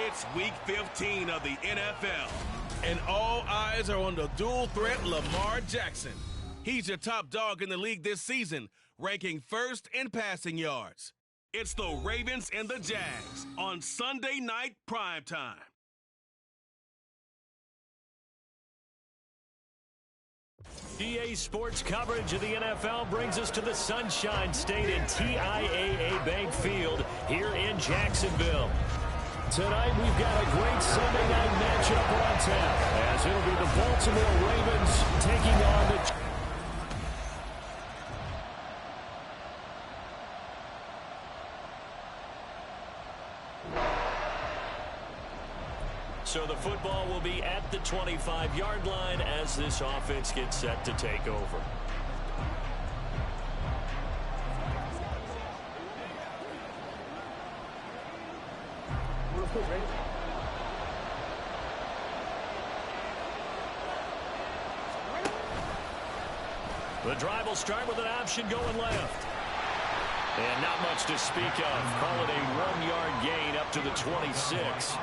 It's Week 15 of the NFL, and all eyes are on the dual threat Lamar Jackson. He's your top dog in the league this season, ranking first in passing yards. It's the Ravens and the Jags on Sunday night primetime. EA Sports coverage of the NFL brings us to the Sunshine State and TIAA Bank Field here in Jacksonville. Tonight, we've got a great Sunday night matchup on tap, as it'll be the Baltimore Ravens taking on the... So the football will be at the 25-yard line as this offense gets set to take over. The drive will start with an option going left. And not much to speak of. Call it a 1-yard gain up to the 26.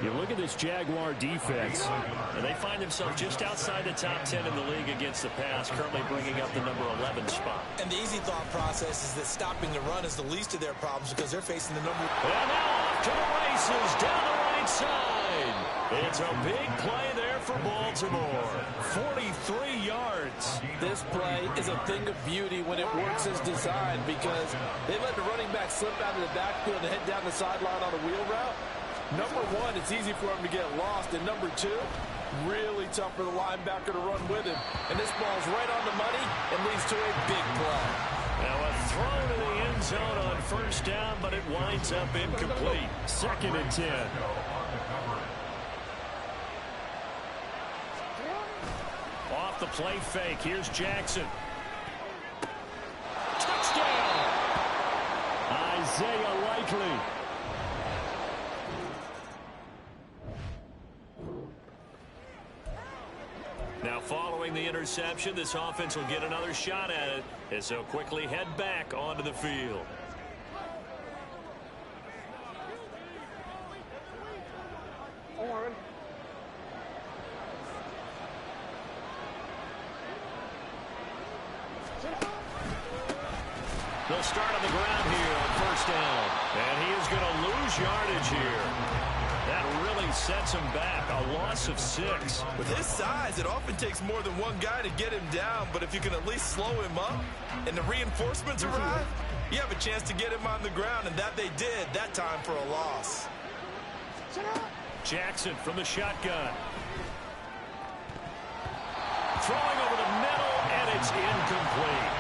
You look at this Jaguar defense, and they find themselves just outside the top 10 in the league against the pass, currently bringing up the number 11 spot. And the easy thought process is that stopping the run is the least of their problems because they're facing the number... And now off to the races down the right side. It's a big play there for Baltimore. 43 yards. This play is a thing of beauty when it works as designed because they let the running back slip out of the backfield and head down the sideline on a wheel route. Number one, it's easy for him to get lost. And number two, really tough for the linebacker to run with him. And this ball's right on the money and leads to a big play. Now a throw to the end zone on first down, but it winds up incomplete. 2nd and 10. Off the play fake. Here's Jackson. Touchdown! Isaiah Likely. Now following the interception, this offense will get another shot at it as they'll quickly head back onto the field. They'll start on the ground here on first down. And he is going to lose yardage here. That really sets him back. A loss of 6. With his size, it often takes more than one guy to get him down. But if you can at least slow him up and the reinforcements arrive, you have a chance to get him on the ground. And that they did that time for a loss. Jackson from the shotgun. Throwing over the middle, and it's incomplete.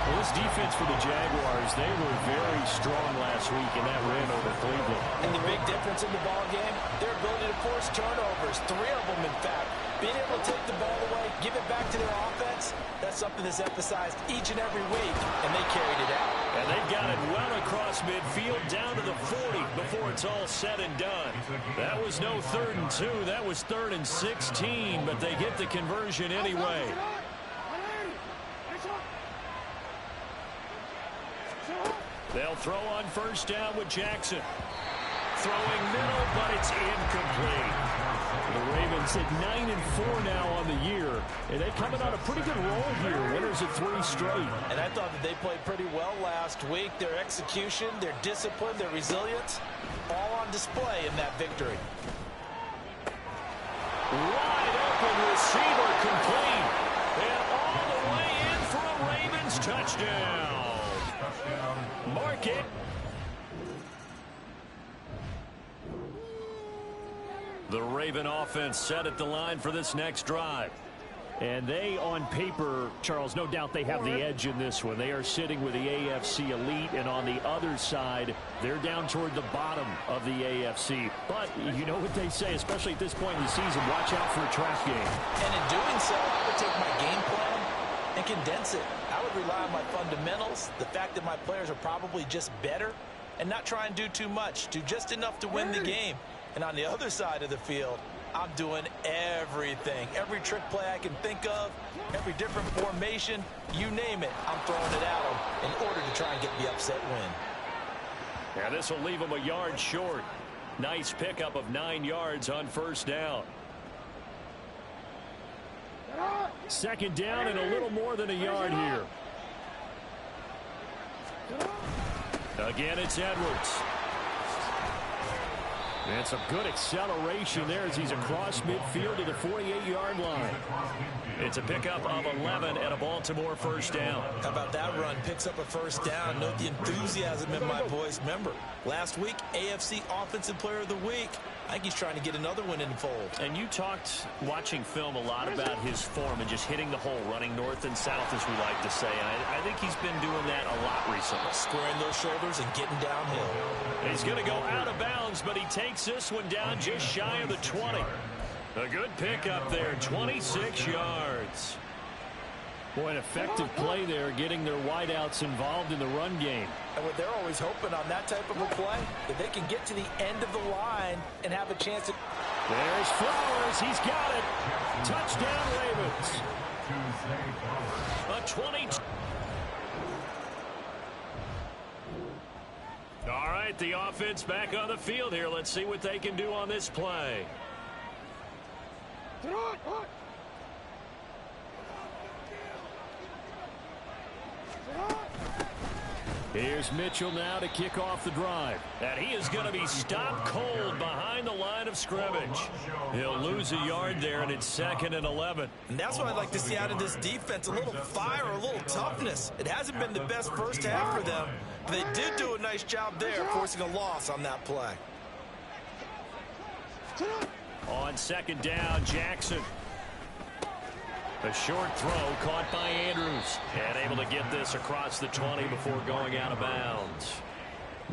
Well, this defense for the Jaguars, they were very strong last week in that win over Cleveland. And the big difference in the ball game, their ability to force turnovers, 3 of them in fact. Being able to take the ball away, give it back to their offense, that's something that's emphasized each and every week, and they carried it out. And they've got it well across midfield down to the 40 before it's all said and done. That was no 3rd and 2, that was 3rd and 16, but they get the conversion anyway. They'll throw on first down with Jackson. Throwing middle, but it's incomplete. The Ravens at 9-4 now on the year, and they coming on a pretty good roll here. Winners of 3 straight. And I thought that they played pretty well last week. Their execution, their discipline, their resilience, all on display in that victory. Wide open receiver complete. And all the way in for a Ravens touchdown. Mark it. The Raven offense set at the line for this next drive. And they, on paper, Charles, no doubt they have the edge in this one. They are sitting with the AFC elite, and on the other side, they're down toward the bottom of the AFC. But you know what they say, especially at this point in the season, watch out for a trap game. And in doing so, I would take my game plan and condense it. I would rely on my fundamentals, the fact that my players are probably just better, and not try and do too much, do just enough to win the game. And on the other side of the field, I'm doing everything. Every trick play I can think of, every different formation, you name it, I'm throwing it at them in order to try and get the upset win. And this will leave him a yard short. Nice pickup of 9 yards on first down. Second down and a little more than a yard here. Again, it's Edwards. And some good acceleration there as he's across midfield to the 48-yard line. It's a pickup of 11 and a Baltimore first down. How about that run? Picks up a first down. Note the enthusiasm in my voice. Remember, last week, AFC Offensive Player of the Week. I think he's trying to get another one in the fold. And you talked, watching film, a lot about his form and just hitting the hole, running north and south, as we like to say. And I think he's been doing that a lot recently. Squaring those shoulders and getting downhill. He's going to go out of bounds, but he takes this one down just shy of the 20. A good pickup there, 26 yards. Boy, an effective play there, getting their wideouts involved in the run game. And what they're always hoping on that type of a play, that they can get to the end of the line and have a chance to... There's Flowers. He's got it. Touchdown, Ravens. A 20. All right, the offense back on the field here. Let's see what they can do on this play. Here's Mitchell now to kick off the drive. And he is going to be stopped cold behind the line of scrimmage. He'll lose a yard there, and it's 2nd and 11. And that's what I'd like to see out of this defense, a little fire, a little toughness. It hasn't been the best first half for them, but they did do a nice job there, forcing a loss on that play. On second down, Jackson. A short throw caught by Andrews. And able to get this across the 20 before going out of bounds.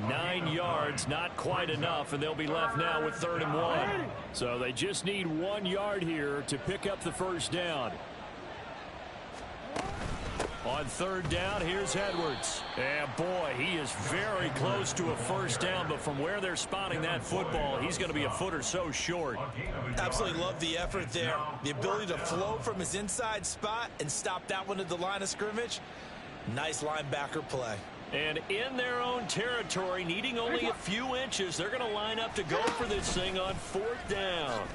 9 yards, not quite enough, and they'll be left now with 3rd and 1. So they just need 1 yard here to pick up the first down. On 3rd down, here's Edwards. And boy, he is very close to a first down, but from where they're spotting that football, he's going to be a foot or so short. Absolutely love the effort there. The ability to flow from his inside spot and stop that one at the line of scrimmage. Nice linebacker play. And in their own territory, needing only a few inches, they're going to line up to go for this thing on 4th down.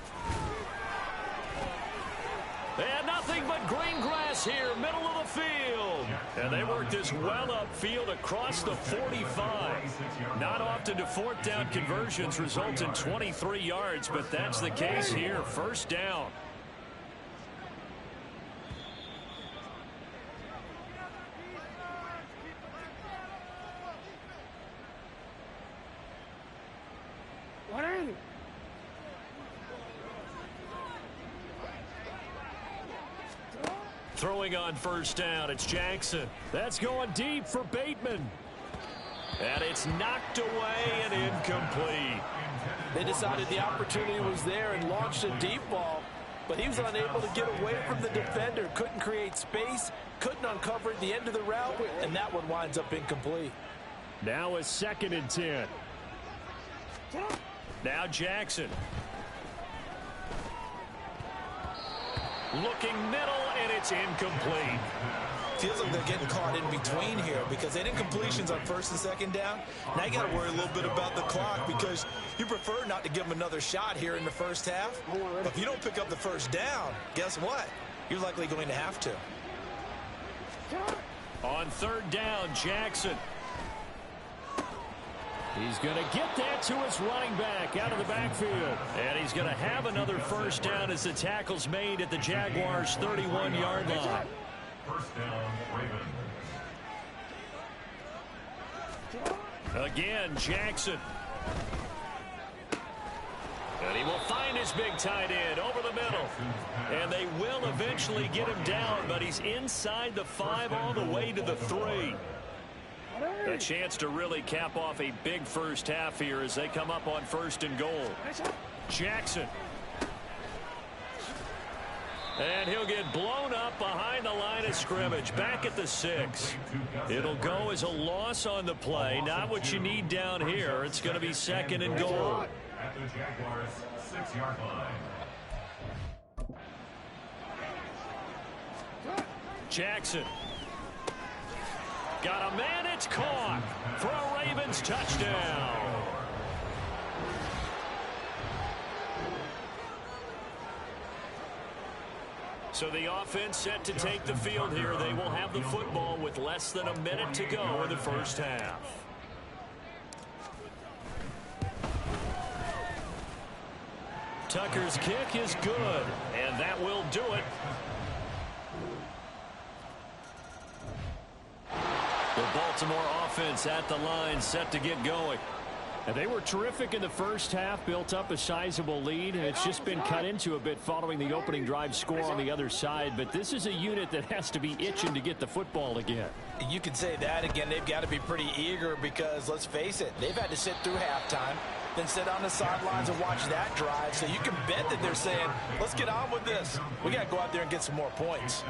And nothing but green grass here, middle of the field. And they work this well upfield across the 45. Not often do 4th down conversions result in 23 yards, but that's the case here. First down. Throwing on first down, it's Jackson. That's going deep for Bateman. And it's knocked away and incomplete. They decided the opportunity was there and launched a deep ball, but he was unable to get away from the defender. Couldn't create space, couldn't uncover at the end of the route, and that one winds up incomplete. Now a 2nd and 10. Now Jackson. Looking middle, and it's incomplete. Feels like they're getting caught in between here because they did completions on 1st and 2nd down. Now you got to worry a little bit about the clock because you prefer not to give them another shot here in the first half. But if you don't pick up the first down, guess what? You're likely going to have to. On 3rd down, Jackson. He's going to get that to his running back out of the backfield. And he's going to have another first down as the tackle's made at the Jaguars' 31-yard line. First down, Ravens. Again, Jackson. And he will find his big tight end over the middle. And they will eventually get him down, but he's inside the 5 all the way to the 3. A chance to really cap off a big first half here as they come up on 1st and goal. Jackson. And he'll get blown up behind the line of scrimmage, back at the 6. It'll go as a loss on the play. Not what you need down here. It's going to be 2nd and goal. At the Jaguars' 6-yard line. Jackson. Got a man, it's caught for a Ravens touchdown. So the offense set to take the field here. They will have the football with less than a minute to go in the first half. Tucker's kick is good, and that will do it. The Baltimore offense at the line, set to get going. And they were terrific in the first half, built up a sizable lead, and it's just been cut into a bit following the opening drive score on the other side. But this is a unit that has to be itching to get the football again. You can say that again. They've got to be pretty eager because, let's face it, they've had to sit through halftime, then sit on the sidelines and watch that drive. So you can bet that they're saying, let's get on with this. We got to go out there and get some more points.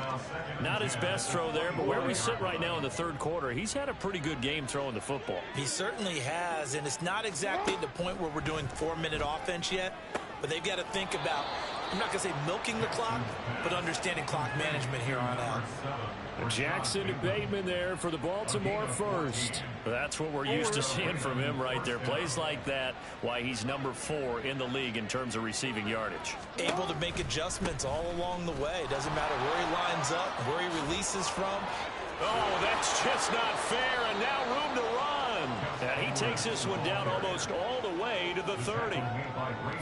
Not his best throw there, but where we sit right now in the third quarter, he's had a pretty good game throwing the football. He certainly has, and it's not exactly the point where we're doing 4-minute offense yet, but they've got to think about, I'm not going to say milking the clock, but understanding clock management here on out. Jackson to Bateman there for the Baltimore first. That's what we're used to seeing from him right there. Plays like that, why he's number 4 in the league in terms of receiving yardage. Able to make adjustments all along the way. Doesn't matter where he lines up, where he releases from. Oh, that's just not fair, and now room to run. And he takes this one down almost all the way to the 30.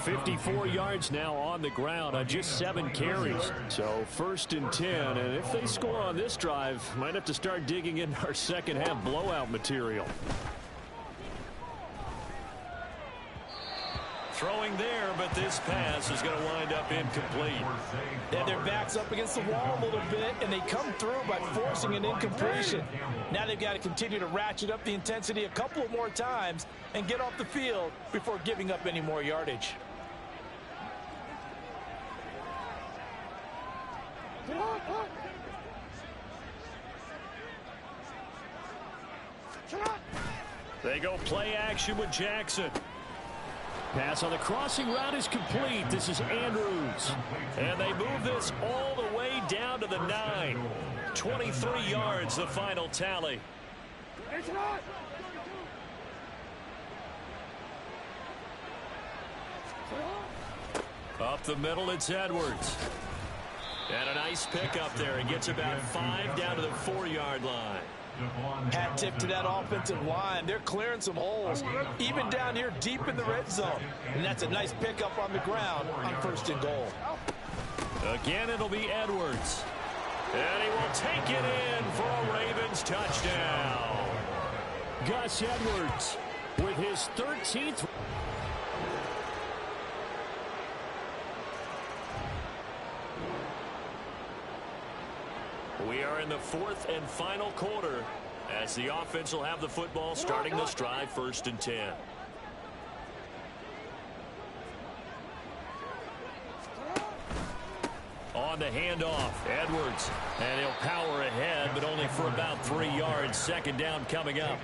54 yards now on the ground on just 7 carries. So 1st and 10, and if they score on this drive, might have to start digging in our second half blowout material. Throwing there, but this pass is going to wind up incomplete. Yeah, their back's up against the wall a little bit, and they come through by forcing an incompletion. Now they've got to continue to ratchet up the intensity a couple of more times and get off the field before giving up any more yardage. They go play action with Jackson. Pass on the crossing route is complete. This is Andrews. And they move this all the way down to the 9. 23 yards, the final tally. Up the middle, it's Edwards. And a nice pickup there. He gets about 5 down to the 4-yard line. Hat tip to that offensive line. They're clearing some holes, even down here deep in the red zone. And that's a nice pickup on the ground on 1st and goal. Again, it'll be Edwards. And he will take it in for a Ravens touchdown. Gus Edwards with his 13th. We are in the 4th and final quarter as the offense will have the football starting this drive 1st and 10. On the handoff, Edwards, and he'll power ahead, but only for about 3 yards. 2nd down coming up.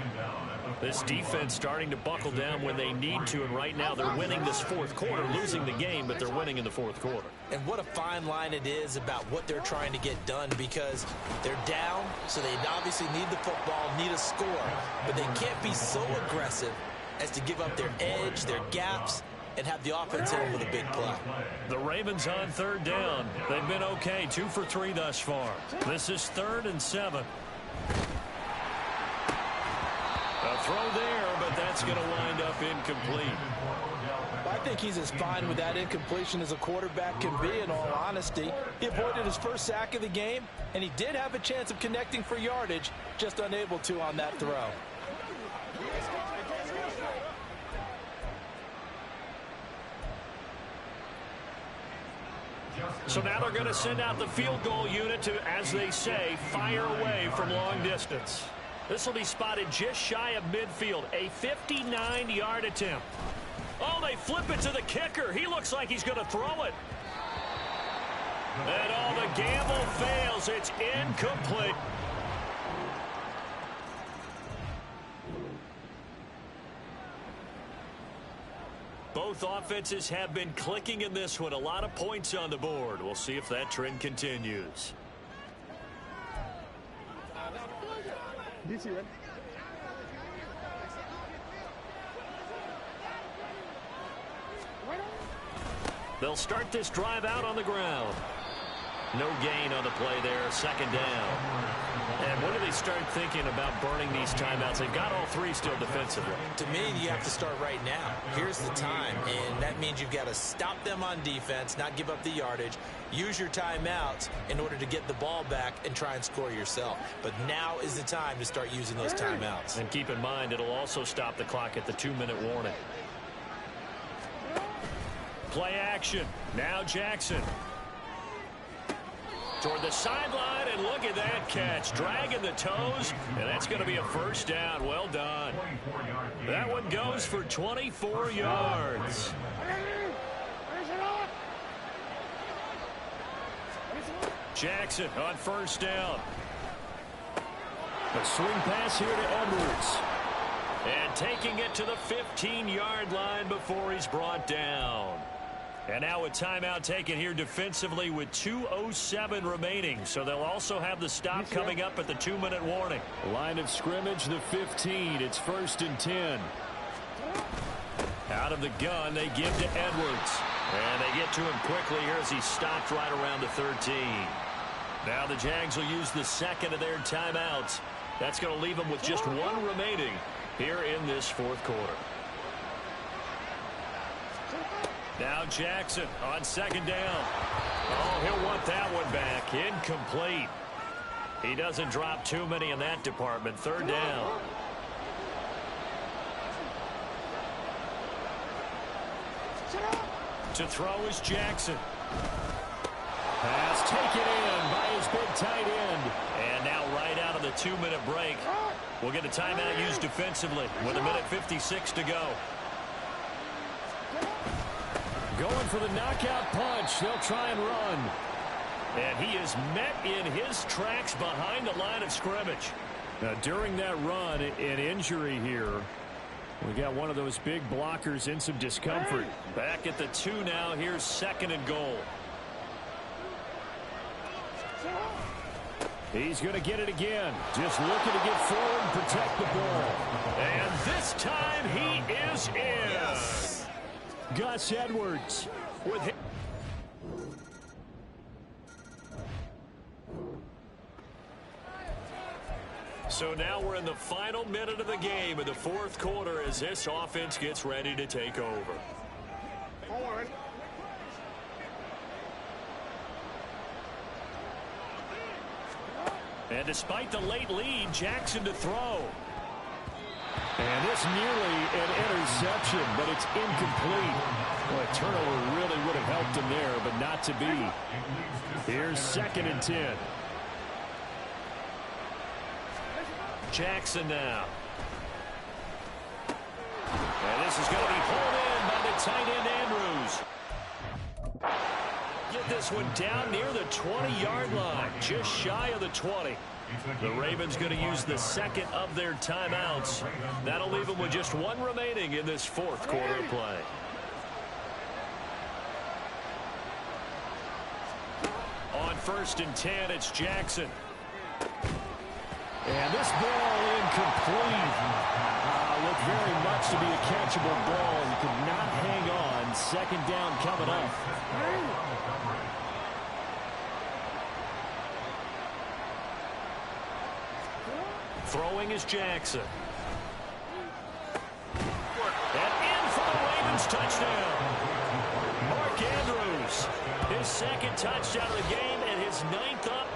This defense starting to buckle down when they need to, and right now they're winning this 4th quarter, losing the game, but they're winning in the 4th quarter. And what a fine line it is about what they're trying to get done, because they're down, so they obviously need the football, need a score, but they can't be so aggressive as to give up their edge, their gaps, and have the offense hit them with a big play. The Ravens on 3rd down. They've been okay, 2 for 3 thus far. This is 3rd and 7. A throw there, but that's going to wind up incomplete. I think he's as fine with that incompletion as a quarterback can be, in all honesty. He avoided his first sack of the game, and he did have a chance of connecting for yardage, just unable to on that throw. So now they're going to send out the field goal unit to, as they say, fire away from long distance. This will be spotted just shy of midfield, a 59-yard attempt. Oh, they flip it to the kicker. He looks like he's going to throw it. And all the gamble fails. It's incomplete. Both offenses have been clicking in this one. A lot of points on the board. We'll see if that trend continues. They'll start this drive out on the ground. No gain on the play there, second down. And when do they start thinking about burning these timeouts? They've got all three still defensively. To me, you have to start right now. Here's the time, and that means you've got to stop them on defense, not give up the yardage, use your timeouts in order to get the ball back and try and score yourself. But now is the time to start using those timeouts. And keep in mind, it'll also stop the clock at the 2-minute warning. Play action. Now Jackson. Toward the sideline, and look at that catch. Dragging the toes, and that's going to be a first down. Well done. That one goes for 24 yards. Jackson on first down. A swing pass here to Edwards. And taking it to the 15-yard line before he's brought down. And now a timeout taken here defensively with 2:07 remaining. So they'll also have the stop coming up at the 2-minute warning. Line of scrimmage, the 15. It's 1st and 10. Out of the gun, they give to Edwards. And they get to him quickly here as he stopped right around the 13. Now the Jags will use the second of their timeouts. That's going to leave them with just one remaining here in this fourth quarter. Now Jackson on second down. Oh, he'll want that one back. Incomplete. He doesn't drop too many in that department. 3rd down. To throw is Jackson. Pass taken in by his big tight end. And now right out of the 2-minute break, we'll get a timeout used defensively with 1:56 to go. Going for the knockout punch. They'll try and run. And he is met in his tracks behind the line of scrimmage. Now, during that run, an injury here. We got one of those big blockers in some discomfort. Back at the 2 now. Here's 2nd and goal. He's going to get it again. Just looking to get forward and protect the ball. And this time he is in. Yes. Gus Edwards with him. So now we're in the final minute of the game in the fourth quarter as this offense gets ready to take over. And despite the late lead, Jackson to throw. And it's nearly an interception, but it's incomplete. Well, a turnover really would have helped him there, but not to be. Here's 2nd and 10. Jackson now. And this is going to be pulled in by the tight end Andrews. Get this one down near the 20-yard line, just shy of the 20. The Ravens going to use the second of their timeouts. That'll leave them with just one remaining in this fourth quarter of play. On 1st and 10, it's Jackson. And this ball incomplete. Looked very much to be a catchable ball. He could not hang on. 2nd down coming up. Throwing is Jackson. And in for the Ravens touchdown. Mark Andrews, his 2nd touchdown of the game and his 9th up.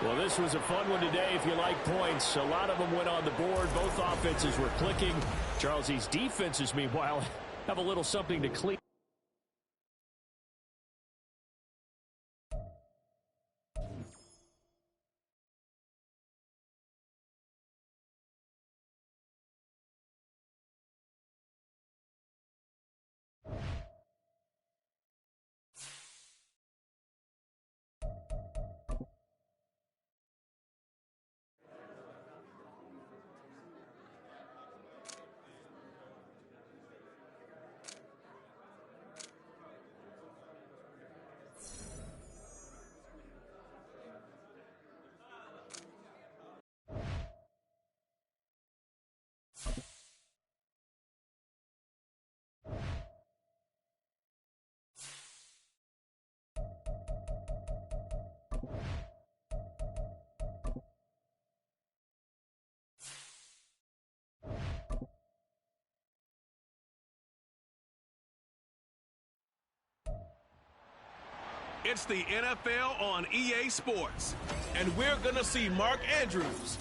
Well, this was a fun one today if you like points. A lot of them went on the board. Both offenses were clicking. Charles, these defenses, meanwhile, have a little something to clean. It's the NFL on EA Sports, and we're going to see Mark Andrews.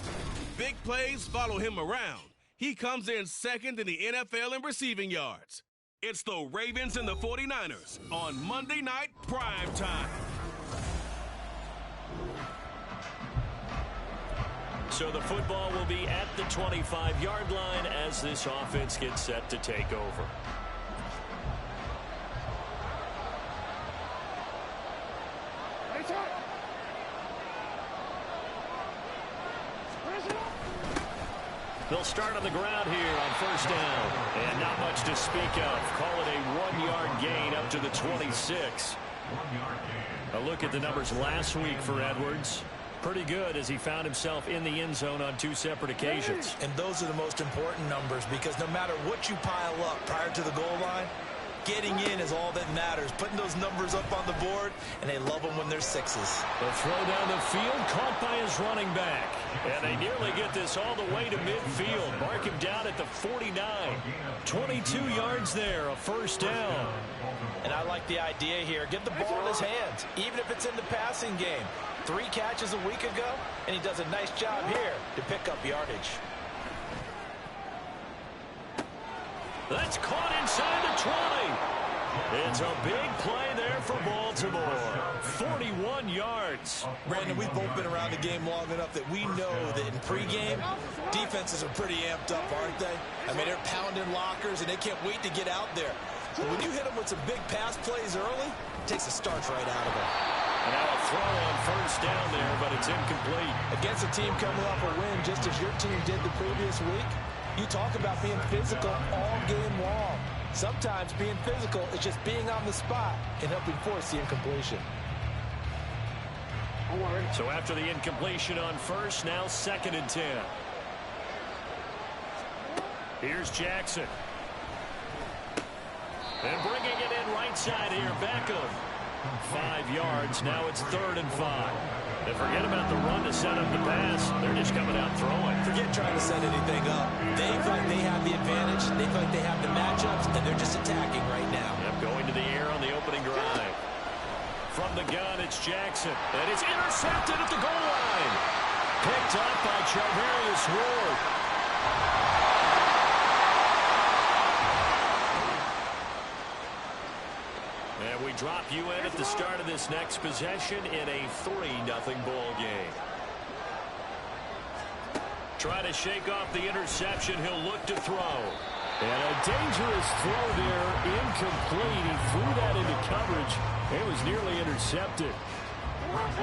Big plays follow him around. He comes in second in the NFL in receiving yards. It's the Ravens and the 49ers on Monday Night Prime Time. So the football will be at the 25-yard line as this offense gets set to take over. They'll start on the ground here on first down. And not much to speak of. Call it a 1-yard gain up to the 26. A look at the numbers last week for Edwards. Pretty good as he found himself in the end zone on 2 separate occasions. And those are the most important numbers because no matter what you pile up prior to the goal line, getting in is all that matters. Putting those numbers up on the board, and they love them when they're 6s. The throw down the field caught by his running back. And they nearly get this all the way to midfield. Mark him down at the 49. 22 yards there, a first down. And I like the idea here. Get the ball in his hands, even if it's in the passing game. 3 catches a week ago, and he does a nice job here to pick up yardage. That's caught inside the 20. It's a big play there for Baltimore. 41 yards. Brandon, we've both been around the game long enough that we know that in pregame, defenses are pretty amped up, aren't they? I mean, they're pounding lockers, and they can't wait to get out there. But when you hit them with some big pass plays early, it takes the starch right out of them. And now a throw on first down there, but it's incomplete. Against a team coming off a win just as your team did the previous week, you talk about being physical all game long. Sometimes being physical is just being on the spot and helping force the incompletion. So after the incompletion on first, now 2nd and 10. Here's Jackson. And bringing it in right side here, Beckham. 5 yards, now it's 3rd and 5. And forget about the run to set up the pass. They're just coming out throwing. Forget trying to set anything up. They feel like they have the advantage. They feel like they have the matchups, and they're just attacking right now. Yep, going to the air on the opening drive. From the gun, it's Jackson. And it's intercepted at the goal line. Picked up by Charvarius Ward. And we drop you in at the start of this next possession in a 3-0 ball game. Try to shake off the interception. He'll look to throw. And a dangerous throw there, incomplete. He threw that into coverage. It was nearly intercepted.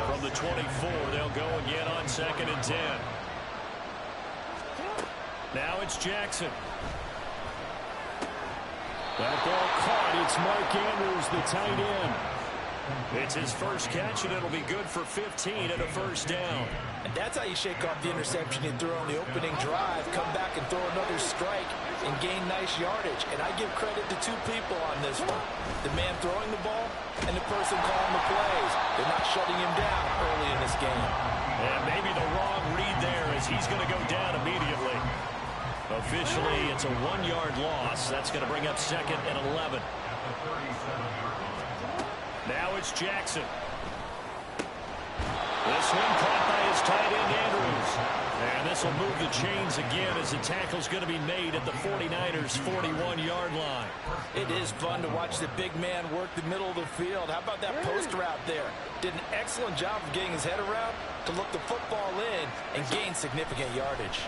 From the 24, they'll go again on 2nd and 10. Now it's Jackson. That ball caught. It's Mark Andrews, the tight end. It's his first catch, and it'll be good for 15 and a first down. And that's how you shake off the interception you threw on the opening drive, come back and throw another strike and gain nice yardage. And I give credit to 2 people on this one. The man throwing the ball and the person calling the plays. They're not shutting him down early in this game. And maybe the wrong read there as he's going to go down immediately. Officially, it's a 1-yard loss. That's going to bring up 2nd and 11. Now it's Jackson. This one caught by his tight end, Andrews. And this will move the chains again as the tackle's going to be made at the 49ers' 41-yard line. It is fun to watch the big man work the middle of the field. How about that post route there? Did an excellent job of getting his head around to look the football in and gain significant yardage.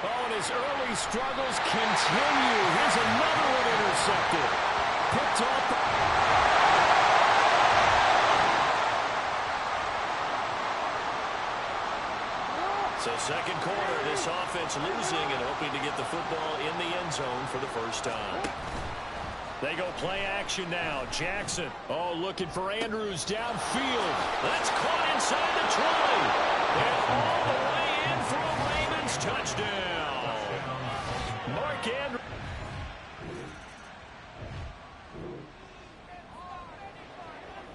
Oh, and his early struggles continue. Here's another one intercepted. Picked up. So second quarter, this offense losing and hoping to get the football in the end zone for the first time. They go play action now. Jackson. Oh, looking for Andrews downfield. That's caught inside the 20. And all the way in for a Ravens touchdown. Mark Andrews.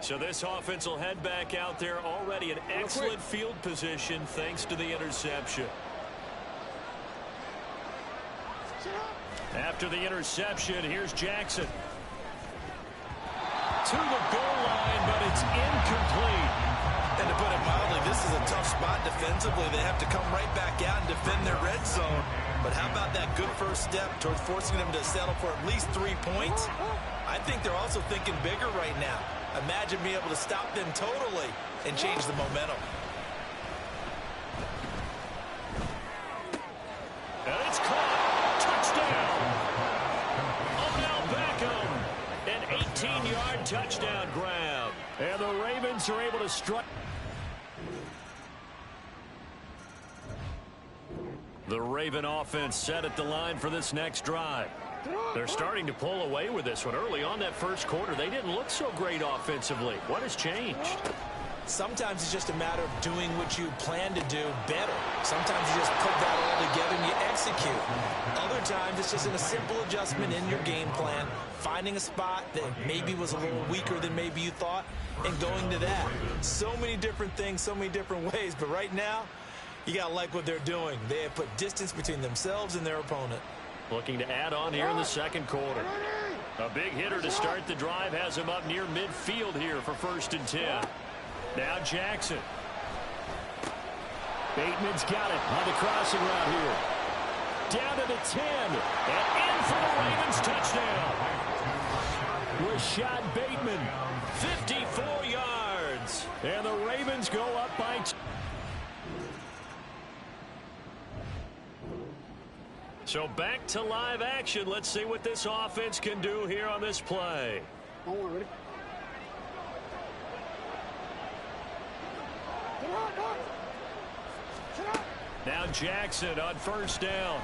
So this offense will head back out there, already in excellent field position thanks to the interception. After the interception, here's Jackson. to the goal line, but it's incomplete. And to put it mildly, this is a tough spot defensively. They have to come right back out and defend their red zone. But how about that good first step towards forcing them to settle for at least 3 points? I think they're also thinking bigger right now. Imagine being able to stop them totally and change the momentum. And it's caught. Touchdown. Odell Beckham. An 18-yard touchdown grab. And the Ravens are able to strike. The Raven offense set at the line for this next drive. They're starting to pull away with this one. Early on that first quarter, they didn't look so great offensively. What has changed? Sometimes it's just a matter of doing what you plan to do better. Sometimes you just put that all together and you execute. Other times it's just a simple adjustment in your game plan, finding a spot that maybe was a little weaker than maybe you thought, and going to that. So many different things, so many different ways, but right now, you got to like what they're doing. They have put distance between themselves and their opponent. Looking to add on here in the second quarter. A big hitter to start the drive has him up near midfield here for 1st and 10. Now Jackson. Bateman's got it on the crossing route here. Down to the 10. And in for the Ravens touchdown. Rashad Bateman, 54 yards. And the Ravens go up by 2. So back to live action. Let's see what this offense can do here on this play. Now Jackson on 1st down.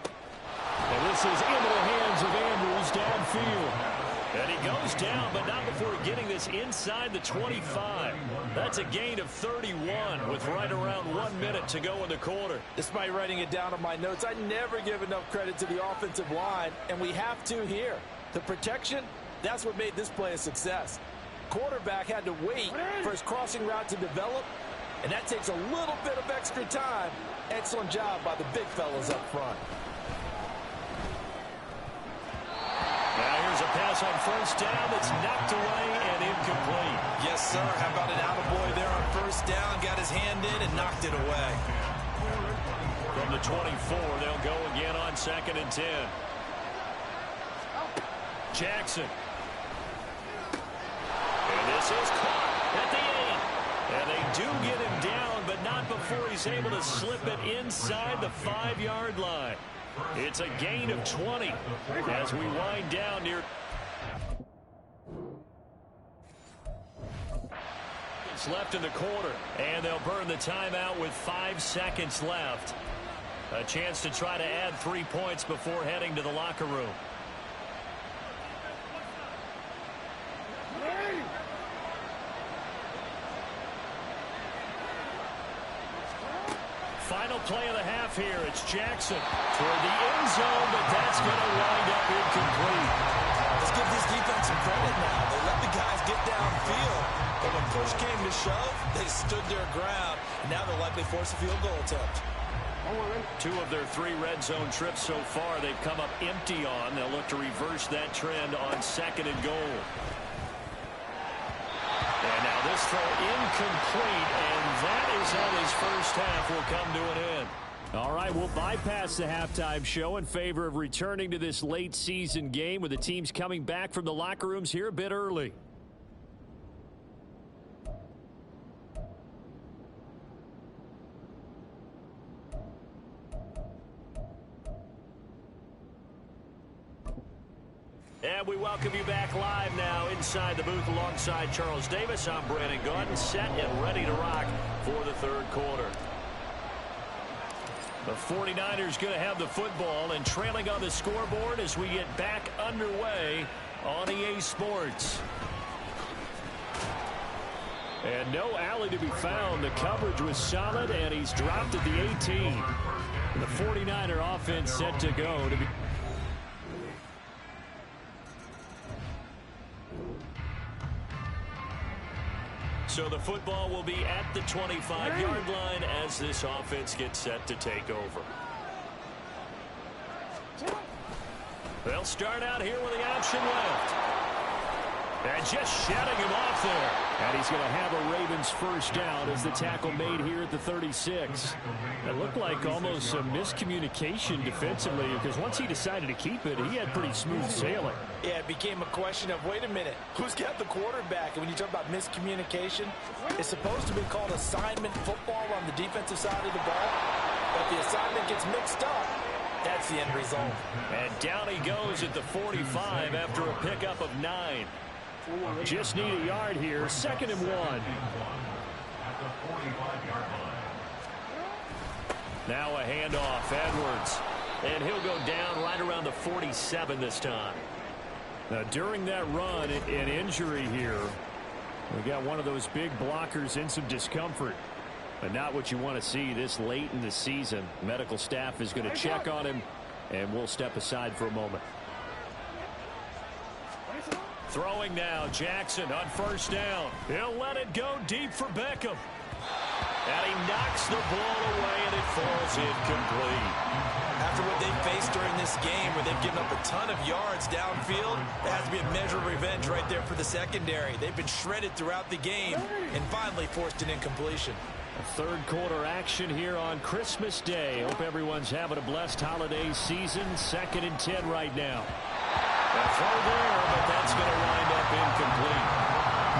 And this is into the hands of Andrews downfield. And he goes down, but not before getting this inside the 25. That's a gain of 31 with right around 1 minute to go in the quarter. Despite writing it down on my notes, I never give enough credit to the offensive line, and we have to here. The protection, that's what made this play a success. Quarterback had to wait for his crossing route to develop, and that takes a little bit of extra time. Excellent job by the big fellas up front. Now here's a pass on 1st down that's knocked away and incomplete. Yes, sir. How about an attaboy there on 1st down? Got his hand in and knocked it away. From the 24, they'll go again on 2nd and 10. Jackson. And this is caught at the 8. And they do get him down, but not before he's able to slip it inside the 5-yard line. It's a gain of 20 as we wind down near. It's left in the quarter, and they'll burn the timeout with 5 seconds left. A chance to try to add 3 points before heading to the locker room. Final play of the half here. It's Jackson toward the end zone, but that's going to wind up incomplete. Let's give this defense some credit now. They let the guys get downfield, but when push came to shove, they stood their ground, and now they'll likely force a field goal attempt. 2 of their 3 red zone trips so far they've come up empty on. They'll look to reverse that trend on 2nd and goal. And now this throw incomplete, and that is how this first half will come to an end. All right, we'll bypass the halftime show in favor of returning to this late season game with the teams coming back from the locker rooms here a bit early. And we welcome you back live now inside the booth alongside Charles Davis. I'm Brandon Gaudin, set and ready to rock for the 3rd quarter. The 49ers going to have the football and trailing on the scoreboard as we get back underway on EA Sports. And no alley to be found. The coverage was solid, and he's dropped at the 18. The 49er offense set to go to be. So the football will be at the 25-yard line as this offense gets set to take over. They'll start out here with the option left. And just shutting him off there. And he's going to have a Ravens first down as the tackle made here at the 36. It looked like almost a miscommunication defensively because once he decided to keep it, he had pretty smooth sailing. Yeah, it became a question of, wait a minute, who's got the quarterback? And when you talk about miscommunication, it's supposed to be called assignment football on the defensive side of the ball. But the assignment gets mixed up. That's the end result. And down he goes at the 45 after a pickup of 9. Just need a yard here. 2nd and 1. Now a handoff. Edwards. And he'll go down right around the 47 this time. Now during that run, an injury here. We got one of those big blockers in some discomfort. But not what you want to see this late in the season. Medical staff is going to check on him, and we'll step aside for a moment. Throwing now, Jackson on first down. He'll let it go deep for Beckham. And he knocks the ball away, and it falls incomplete. After what they've faced during this game, where they've given up a ton of yards downfield, there has to be a measure of revenge right there for the secondary. They've been shredded throughout the game and finally forced an incompletion. A third quarter action here on Christmas Day. Hope everyone's having a blessed holiday season. 2nd and 10 right now. A throw there, but that's going to wind up incomplete.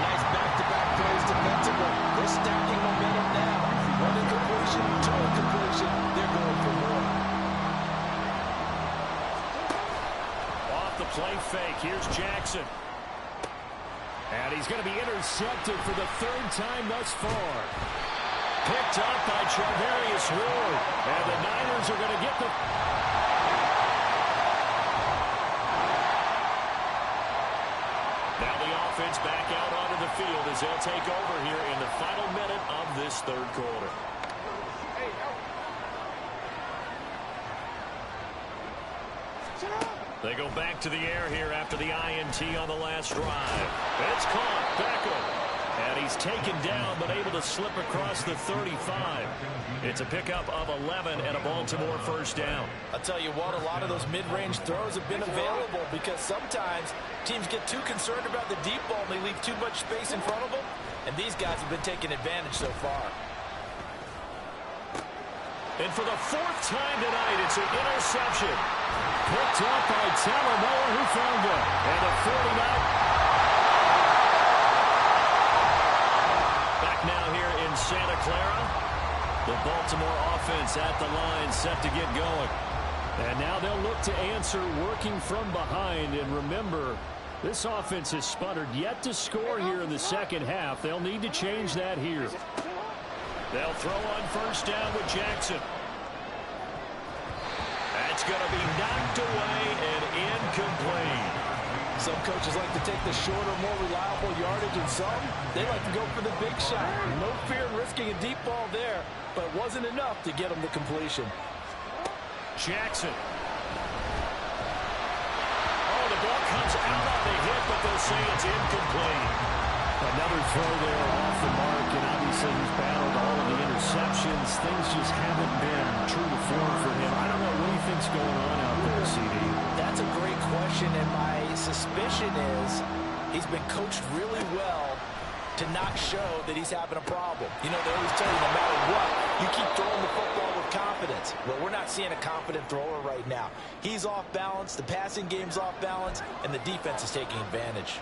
Nice back-to-back plays defensively. They're stacking momentum now. One incompletion, two incompletion. They're going for more. Off the play fake. Here's Jackson. And he's going to be intercepted for the 3rd time thus far. Picked up by Charvarius Ward. And the Niners are going to get the... Now the offense back out onto the field as they'll take over here in the final minute of this 3rd quarter. They go back to the air here after the INT on the last drive. It's caught. Beckham. And he's taken down, but able to slip across the 35. It's a pickup of 11 and a Baltimore first down. I'll tell you what, a lot of those mid-range throws have been available because sometimes teams get too concerned about the deep ball and they leave too much space in front of them. And these guys have been taking advantage so far. And for the 4th time tonight, it's an interception. Picked up by Talanoa, who found it. And a 49. Now here in Santa Clara, the Baltimore offense at the line set to get going. And now they'll look to answer working from behind. And remember, this offense has sputtered yet to score here in the 2nd half. They'll need to change that here. They'll throw on first down with Jackson. That's going to be knocked away and incomplete. Some coaches like to take the shorter, more reliable yardage, and some, they like to go for the big shot. No fear in risking a deep ball there, but it wasn't enough to get them the completion. Jackson. Oh, the ball comes out on the hit, but they'll say it's incomplete. Another throw there off the mark, and obviously he's battled all of the interceptions. Things just haven't been true to form for him. I don't know what he thinks going on out there, CD. That's a great question, and my suspicion is he's been coached really well to not show that he's having a problem. You know, they always tell you no matter what, you keep throwing the football with confidence. Well, we're not seeing a confident thrower right now. He's off balance, the passing game's off balance, and the defense is taking advantage.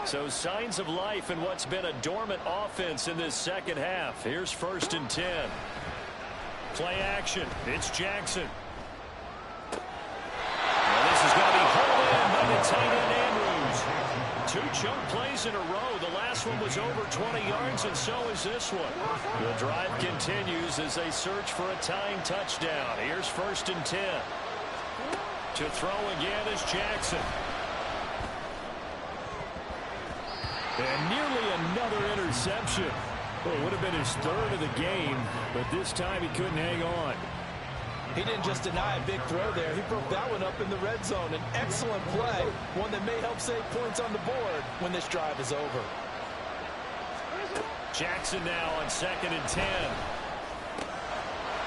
So signs of life in what's been a dormant offense in this 2nd half. Here's 1st and 10. Play action. It's Jackson. Well, this is going to be hauled in by the tight end Andrews. 2 chunk plays in a row. The last one was over 20 yards, and so is this one. The drive continues as they search for a tying touchdown. Here's 1st and 10. To throw again is Jackson. And nearly another interception. Well, it would have been his 3rd of the game, but this time he couldn't hang on. He didn't just deny a big throw there. He broke that one up in the red zone. An excellent play, one that may help save points on the board when this drive is over. Jackson now on 2nd and 10.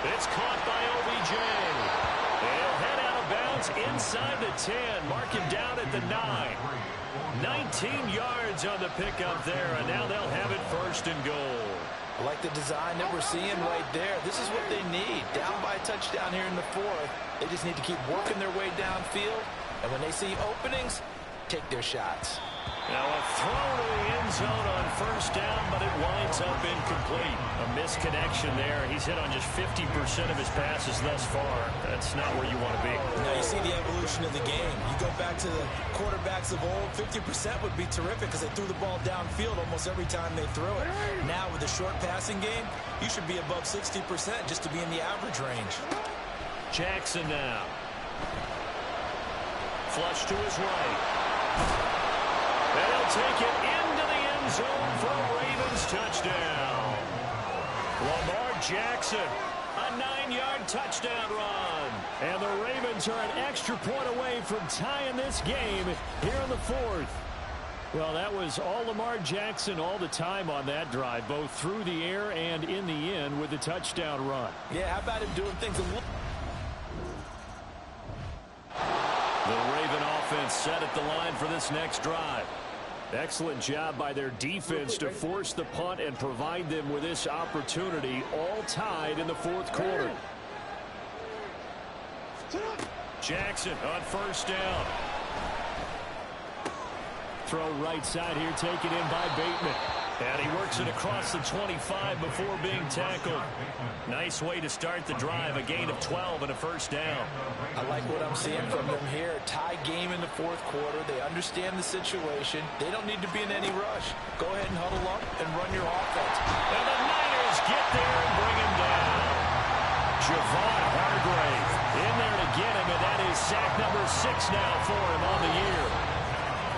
It's caught by OBJ. He'll head out of bounds It's inside the 10. Mark him down at the 9. 19 yards on the pickup there, and now they'll have it first and goal. I like the design that we're seeing right there. This is what they need. Down by a touchdown here in the 4th. They just need to keep working their way downfield, and when they see openings, take their shots. Now a throw to the end zone on first down, but it winds up incomplete. A misconnection there. He's hit on just 50% of his passes thus far. That's not where you want to be. Now you see the evolution of the game. You go back to the quarterbacks of old, 50% would be terrific because they threw the ball downfield almost every time they threw it. Now with the short passing game, you should be above 60% just to be in the average range. Jackson now. Flush to his right. They'll take it into the end zone for a Ravens touchdown. Lamar Jackson, a 9-yard touchdown run. And the Ravens are an extra point away from tying this game here in the 4th. Well, that was all Lamar Jackson all the time on that drive, both through the air and in the end with the touchdown run. Yeah, how about him doing things a little... The Raven offense set at the line for this next drive. Excellent job by their defense to force the punt and provide them with this opportunity, all tied in the 4th quarter. Jackson on first down. Throw right side here, taken in by Bateman. And he works it across the 25 before being tackled. Nice way to start the drive, a gain of 12 and a first down. I like what I'm seeing from them here. Tie game in the 4th quarter. They understand the situation. They don't need to be in any rush. Go ahead and huddle up and run your offense. And the Niners get there and bring him down. Javon Hargrave in there to get him, and that is sack number 6 now for him on the year.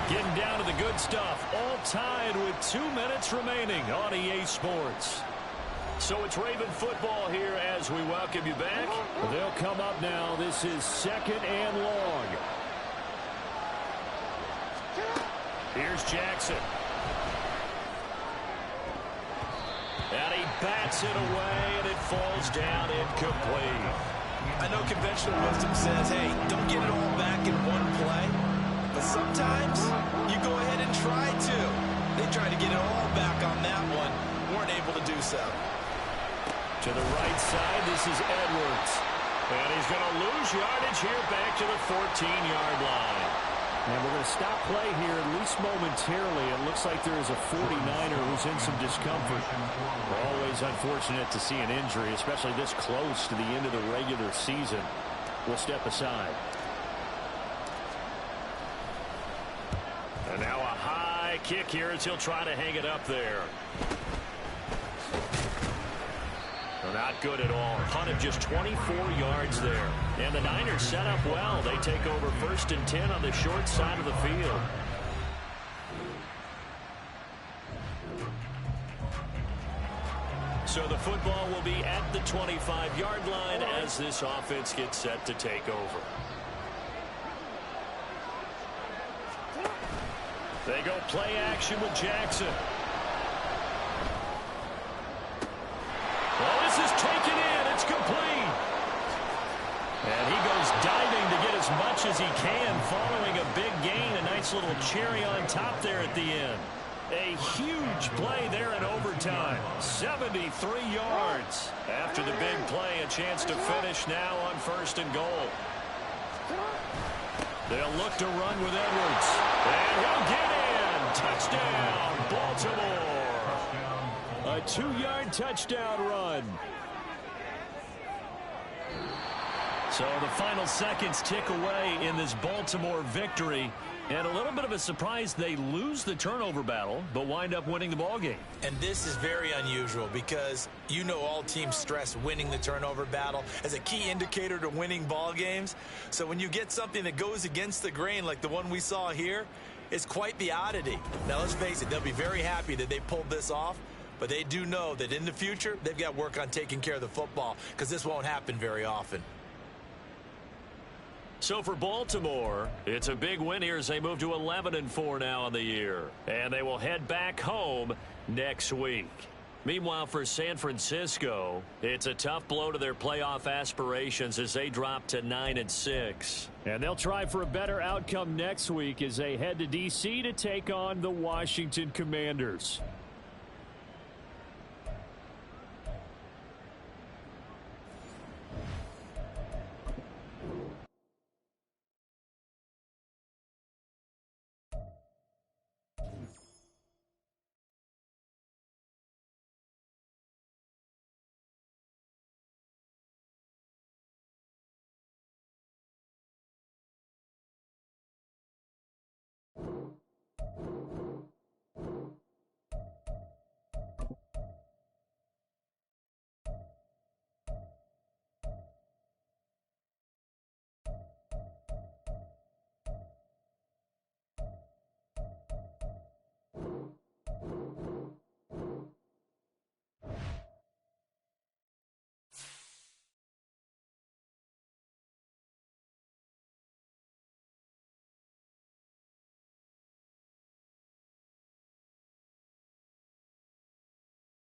Getting down to the good stuff, all tied with 2 minutes remaining on EA Sports. So it's Raven football here as we welcome you back. They'll come up now. This is 2nd and long. Here's Jackson. And he bats it away, and it falls down incomplete. I know conventional wisdom says, hey, don't get it all back in one play. But sometimes you go ahead and try to. They tried to get it all back on that one. Weren't able to do so. To the right side, this is Edwards. And he's going to lose yardage here back to the 14-yard line. And we're going to stop play here, at least momentarily. It looks like there is a 49er who's in some discomfort. Always unfortunate to see an injury, especially this close to the end of the regular season. We'll step aside. And now a high kick here as he'll try to hang it up there. Not good at all. Punt of just 24 yards there. And the Niners set up well. They take over 1st and 10 on the short side of the field. So the football will be at the 25-yard line as this offense gets set to take over. They go play action with Jackson. Well, this is taken in. It's complete. And he goes diving to get as much as he can following a big gain. A nice little cherry on top there at the end. A huge play there in overtime. 73 yards. After the big play, a chance to finish now on 1st and goal. They'll look to run with Edwards. And he'll get in. Touchdown, Baltimore. A 2-yard touchdown run. So the final seconds tick away in this Baltimore victory. And a little bit of a surprise, they lose the turnover battle, but wind up winning the ballgame. And this is very unusual because you know all teams stress winning the turnover battle as a key indicator to winning ball games. So when you get something that goes against the grain like the one we saw here, it's quite the oddity. Now let's face it, they'll be very happy that they pulled this off, but they do know that in the future, they've got work on taking care of the football because this won't happen very often. So for Baltimore, it's a big win here as they move to 11-4 now on the year. And they will head back home next week. Meanwhile, for San Francisco, it's a tough blow to their playoff aspirations as they drop to 9-6. And they'll try for a better outcome next week as they head to D.C. to take on the Washington Commanders.